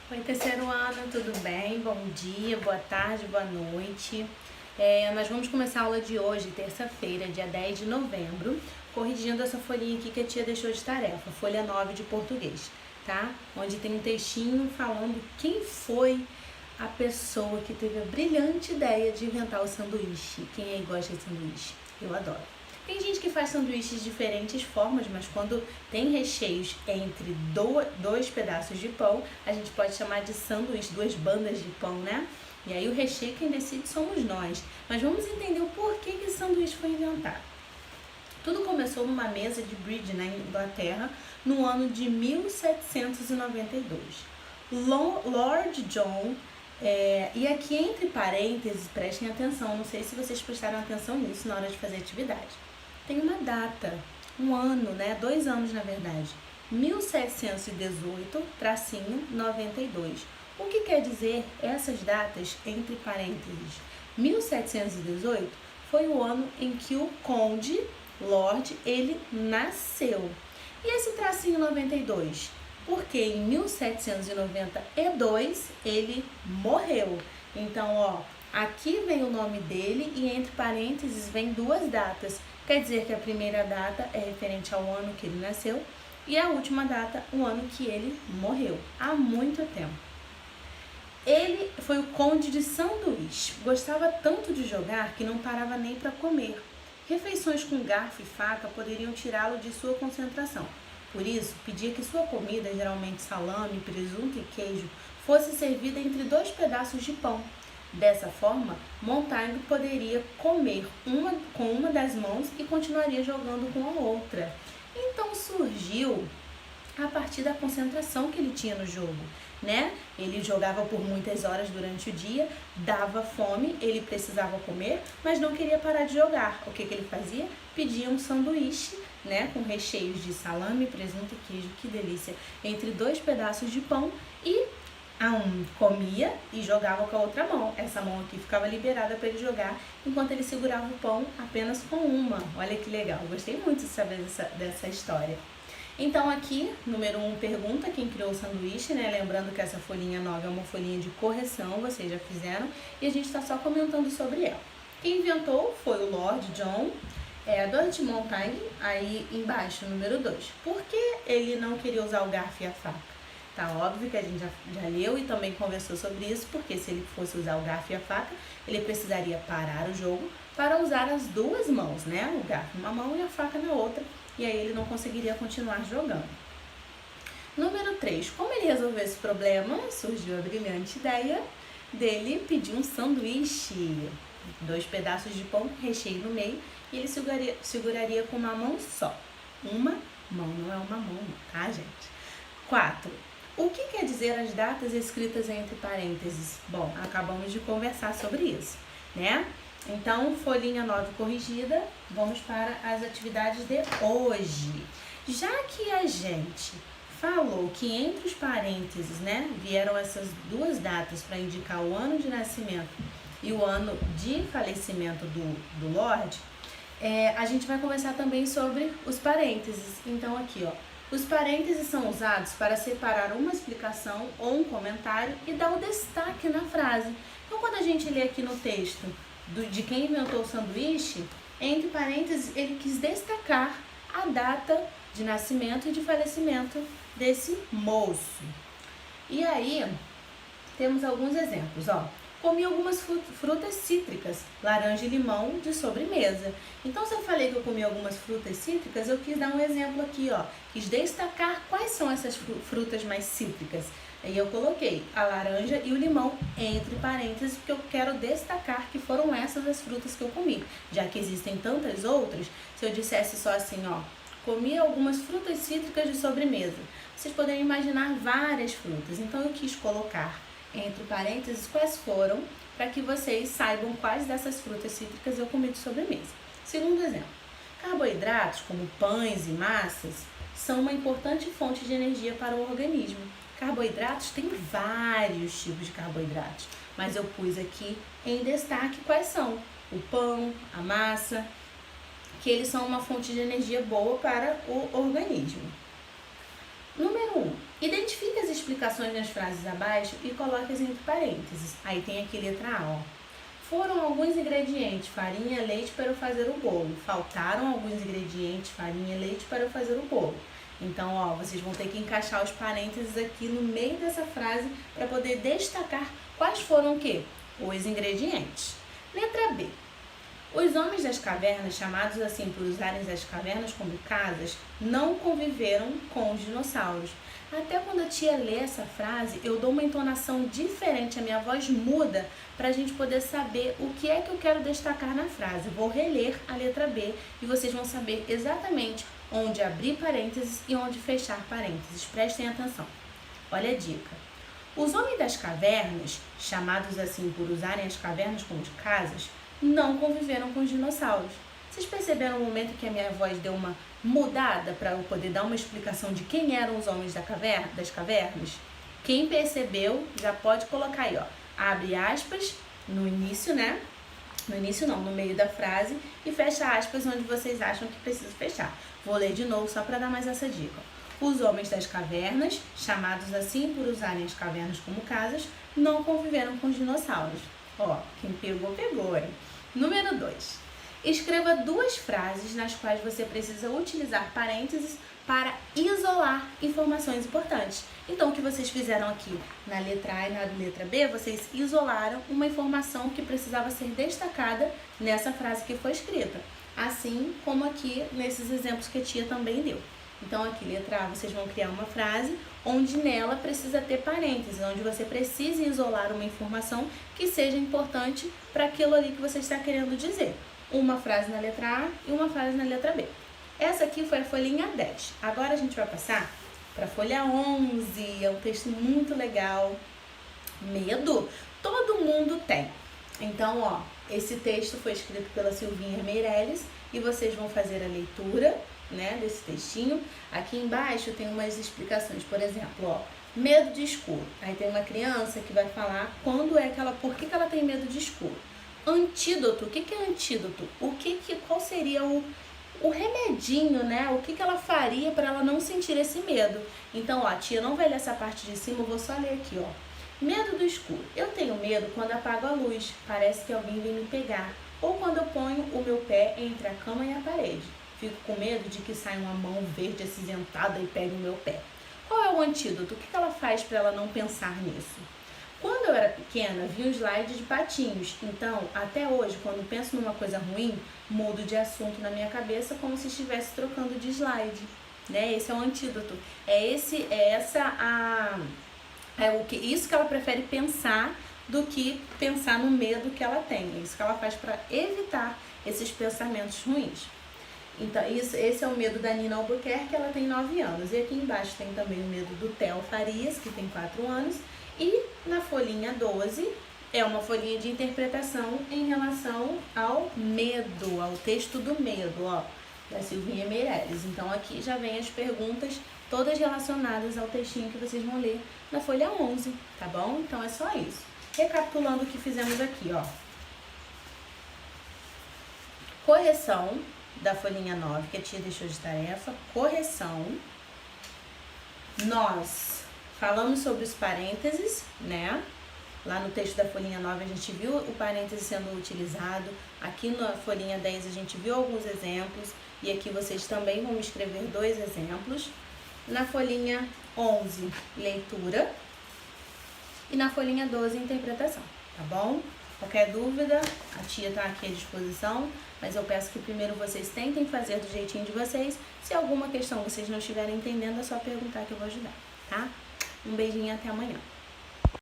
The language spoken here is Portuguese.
Oi, terceiro ano, tudo bem? Bom dia, boa tarde, boa noite. Nós vamos começar a aula de hoje, terça-feira, dia 10 de novembro, corrigindo essa folhinha aqui que a tia deixou de tarefa, folha 9 de português, tá? Onde tem um textinho falando quem foi a pessoa que teve a brilhante ideia de inventar o sanduíche. Quem aí gosta de sanduíche? Eu adoro. Tem gente que faz sanduíches de diferentes formas, mas quando tem recheios entre dois pedaços de pão, a gente pode chamar de sanduíche, duas bandas de pão, né? E aí o recheio quem decide somos nós. Mas vamos entender o porquê que esse sanduíche foi inventado. Tudo começou numa mesa de bridge na Inglaterra no ano de 1792. Lord John, e aqui entre parênteses, prestem atenção, não sei se vocês prestaram atenção nisso na hora de fazer atividade. Tem uma data, um ano, né? 2 anos na verdade. 1718-92. O que quer dizer essas datas entre parênteses? 1718 foi o ano em que o conde, Lord, ele nasceu. E esse tracinho 92? Porque em 1792 ele morreu. Então, ó, aqui vem o nome dele e entre parênteses vem duas datas. Quer dizer que a primeira data é referente ao ano que ele nasceu e a última data, o ano que ele morreu, há muito tempo. Ele foi o conde de Sanduíche, gostava tanto de jogar que não parava nem para comer. Refeições com garfo e faca poderiam tirá-lo de sua concentração. Por isso, pedia que sua comida, geralmente salame, presunto e queijo, fosse servida entre 2 pedaços de pão. Dessa forma, Montaigne poderia comer com uma das mãos e continuaria jogando com a outra. Então surgiu a partir da concentração que ele tinha no jogo, né? Ele jogava por muitas horas durante o dia, dava fome, ele precisava comer, mas não queria parar de jogar. O que ele fazia? Pedia um sanduíche, né, com recheios de salame, presunto e queijo, que delícia, entre 2 pedaços de pão e comia e jogava com a outra mão. Essa mão aqui ficava liberada para ele jogar, enquanto ele segurava o pão apenas com uma. Olha que legal, gostei muito de saber dessa história. Então aqui, número 1 pergunta quem criou o sanduíche, né? Lembrando que essa folhinha 9 é uma folhinha de correção, vocês já fizeram, e a gente está só comentando sobre ela. Quem inventou foi o Lord John Edward Montaigne, aí embaixo, número 2. Por que ele não queria usar o garfo e a faca? Tá óbvio que a gente já leu e também conversou sobre isso, porque se ele fosse usar o garfo e a faca, ele precisaria parar o jogo para usar as duas mãos, né? O garfo numa mão e a faca na outra, e aí ele não conseguiria continuar jogando. Número 3. Como ele resolveu esse problema? Surgiu a brilhante ideia dele pedir um sanduíche. 2 pedaços de pão, recheio no meio, e ele seguraria com uma mão só. Uma mão, não é uma mão, tá, gente? 4. O que quer dizer as datas escritas entre parênteses? Bom, acabamos de conversar sobre isso, né? Então, folhinha 9 corrigida, vamos para as atividades de hoje. Já que a gente falou que entre os parênteses, né, vieram essas duas datas para indicar o ano de nascimento e o ano de falecimento do Lorde, a gente vai conversar também sobre os parênteses. Então, aqui, ó. Os parênteses são usados para separar uma explicação ou um comentário e dar o destaque na frase. Então, quando a gente lê aqui no texto de quem inventou o sanduíche, entre parênteses, ele quis destacar a data de nascimento e de falecimento desse moço. E aí, temos alguns exemplos, ó. Comi algumas frutas cítricas, laranja e limão de sobremesa. Então, se eu falei que eu comi algumas frutas cítricas, eu quis dar um exemplo aqui, ó. Quis destacar quais são essas frutas mais cítricas. Aí eu coloquei a laranja e o limão entre parênteses, porque eu quero destacar que foram essas as frutas que eu comi. Já que existem tantas outras, se eu dissesse só assim, ó, comi algumas frutas cítricas de sobremesa, vocês poderiam imaginar várias frutas. Então, eu quis colocar entre parênteses quais foram, para que vocês saibam quais dessas frutas cítricas eu comi de sobremesa. Segundo exemplo, carboidratos como pães e massas são uma importante fonte de energia para o organismo. Carboidratos tem vários tipos de carboidratos, mas eu pus aqui em destaque quais são: o pão, a massa, que eles são uma fonte de energia boa para o organismo. Número 1. Identifique as explicações nas frases abaixo e coloque-as entre parênteses. Aí tem aqui letra A, ó. Foram alguns ingredientes, farinha, leite para eu fazer o bolo. Faltaram alguns ingredientes, farinha, leite para eu fazer o bolo. Então, ó, vocês vão ter que encaixar os parênteses aqui no meio dessa frase para poder destacar quais foram o quê? Os ingredientes. Letra B. Os homens das cavernas, chamados assim por usarem as cavernas como casas, não conviveram com os dinossauros. Até quando a tia lê essa frase, eu dou uma entonação diferente, a minha voz muda para a gente poder saber o que é que eu quero destacar na frase. Vou reler a letra B e vocês vão saber exatamente onde abrir parênteses e onde fechar parênteses. Prestem atenção. Olha a dica. Os homens das cavernas, chamados assim por usarem as cavernas como casas, não conviveram com os dinossauros. Vocês perceberam o momento que a minha voz deu uma mudada para eu poder dar uma explicação de quem eram os homens das cavernas? Quem percebeu já pode colocar aí, ó, abre aspas no início, né? No início não, no meio da frase e fecha aspas onde vocês acham que precisa fechar. Vou ler de novo só para dar mais essa dica. Os homens das cavernas, chamados assim por usarem as cavernas como casas, não conviveram com os dinossauros. Ó, quem pegou, pegou, hein? Número 2. Escreva 2 frases nas quais você precisa utilizar parênteses para isolar informações importantes. Então, o que vocês fizeram aqui na letra A e na letra B, vocês isolaram uma informação que precisava ser destacada nessa frase que foi escrita. Assim como aqui nesses exemplos que a tia também deu. Então, aqui, letra A, vocês vão criar uma frase onde nela precisa ter parênteses, onde você precisa isolar uma informação que seja importante para aquilo ali que você está querendo dizer. Uma frase na letra A e uma frase na letra B. Essa aqui foi a folhinha 10. Agora a gente vai passar para a folha 11. É um texto muito legal. Medo todo mundo tem. Então, ó, esse texto foi escrito pela Silvinha Meirelles e vocês vão fazer a leitura, né, desse textinho. Aqui embaixo tem umas explicações, por exemplo, ó, medo de escuro. Aí tem uma criança que vai falar por que ela tem medo de escuro. Antídoto, o que é antídoto? Qual seria o remedinho, né? O que ela faria para ela não sentir esse medo? Então, ó, a tia não vai ler essa parte de cima, eu vou só ler aqui, ó. Medo do escuro. Eu tenho medo quando apago a luz, parece que alguém vem me pegar. Ou quando eu ponho o meu pé entre a cama e a parede. Fico com medo de que saia uma mão verde acinzentada e pegue o meu pé. Qual é o antídoto? O que ela faz para ela não pensar nisso? Quando eu era pequena, vi um slide de patinhos. Então, até hoje, quando penso numa coisa ruim, mudo de assunto na minha cabeça como se estivesse trocando de slide. Né? Esse é o antídoto. Isso que ela prefere pensar do que pensar no medo que ela tem. É isso que ela faz para evitar esses pensamentos ruins. Então, esse é o medo da Nina Albuquerque, ela tem 9 anos. E aqui embaixo tem também o medo do Theo Farias, que tem 4 anos. E na folhinha 12 é uma folhinha de interpretação em relação ao medo, ao texto do medo, ó, da Silvinha Meirelles. Então aqui já vem as perguntas todas relacionadas ao textinho que vocês vão ler na folha 11, tá bom? Então é só isso. Recapitulando o que fizemos aqui, ó. Correção da folhinha 9, que a tia deixou de tarefa. Correção. Nós falamos sobre os parênteses, né? Lá no texto da folhinha 9 a gente viu o parêntese sendo utilizado. Aqui na folhinha 10 a gente viu alguns exemplos. E aqui vocês também vão escrever 2 exemplos. Na folhinha 11, leitura. E na folhinha 12, interpretação, tá bom? Qualquer dúvida, a tia tá aqui à disposição. Mas eu peço que primeiro vocês tentem fazer do jeitinho de vocês. Se alguma questão vocês não estiverem entendendo, é só perguntar que eu vou ajudar, tá? Um beijinho e até amanhã.